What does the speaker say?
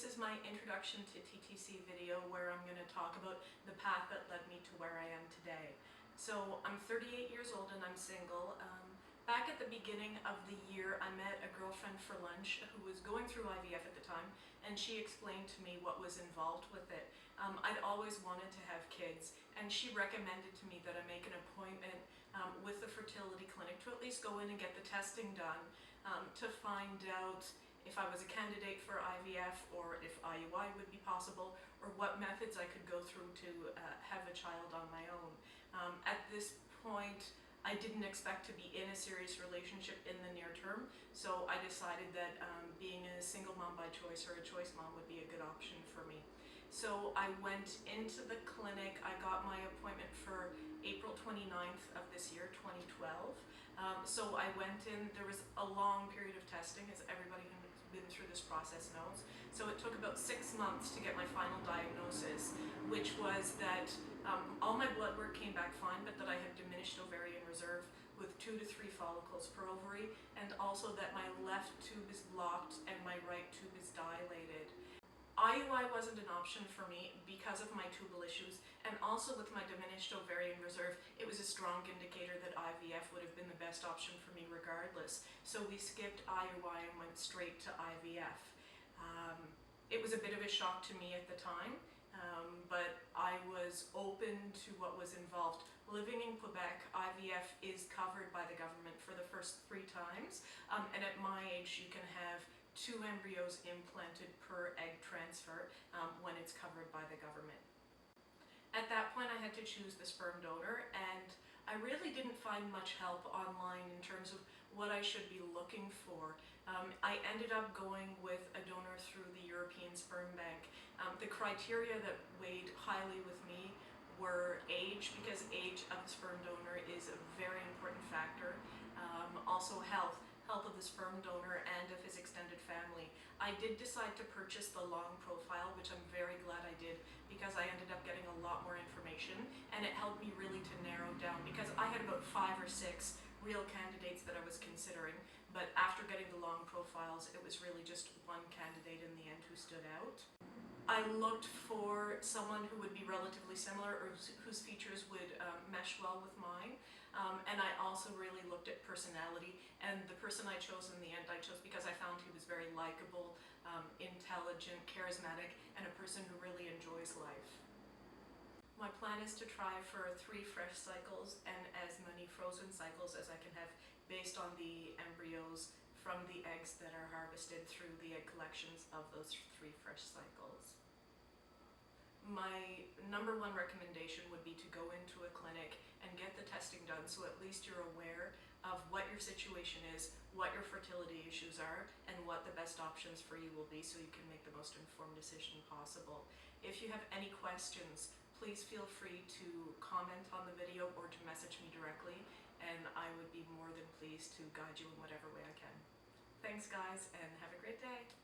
this is my introduction to TTC video where I'm going to talk about the path that led me to where I am today. So I'm 38 years old and I'm single. Back at the beginning of the year, I met a girlfriend for lunch who was going through IVF at the time, and she explained to me what was involved with it. I'd always wanted to have kids, and she recommended to me that I make an appointment with the fertility clinic to at least go in and get the testing done to find out if I was a candidate for IVF or if IUI would be possible, or what methods I could go through to have a child on my own. At this point, I didn't expect to be in a serious relationship in the near term, so I decided that being a single mom by choice or a choice mom would be a good option for me. So I went into the clinic. I got my appointment for April 29th of this year, 2012. So I went in. There was a long period of testing, as everybody who's been through this process knows. So it took about 6 months to get my final diagnosis, which was that all my blood work came back fine, but that I had diminished ovarian reserve with 2 to 3 follicles per ovary, and also that my left tube is blocked and my right tube is dilated. IUI wasn't an option for me because of my tubal issues, and also with my diminished ovarian reserve, it was a strong indicator that IVF would have been the best option for me regardless. So we skipped IUI and went straight to IVF. It was a bit of a shock to me at the time, but I was open to what was involved. Living in Quebec, IVF is covered by the government for the first 3 times, and at my age you can have 2 embryos implanted per egg transfer when it's covered by the government. At that point I had to choose the sperm donor, and I really didn't find much help online in terms of what I should be looking for. I ended up going with a donor through the European Sperm Bank. The criteria that weighed highly with me were age, because age of the sperm donor is a very important factor. Also health of the sperm donor and of his extended family. I did decide to purchase the long profile, which I'm very glad I did, because I ended up getting a lot more information, and it helped me really to narrow down, because I had about 5 or 6 real candidates that I was considering, but after getting the long profiles, it was really just one candidate in the end who stood out. I looked for someone who would be relatively similar, or whose features would mesh well with mine, and I also really looked at personality, and the person I chose in the end I chose because I found he was very likable, intelligent, charismatic, and a person who really enjoys life. My plan is to try for 3 fresh cycles and as many frozen cycles as I can have based on the embryos from the eggs that are harvested through the egg collections of those 3 fresh cycles. My number 1 recommendation would be to go into a clinic and get the testing done, so at least you're aware of what your situation is, what your fertility issues are, and what the best options for you will be, so you can make the most informed decision possible. If you have any questions, please feel free to comment on the video or to message me directly, and I would be more than pleased to guide you in whatever way I can. Thanks guys, and have a great day!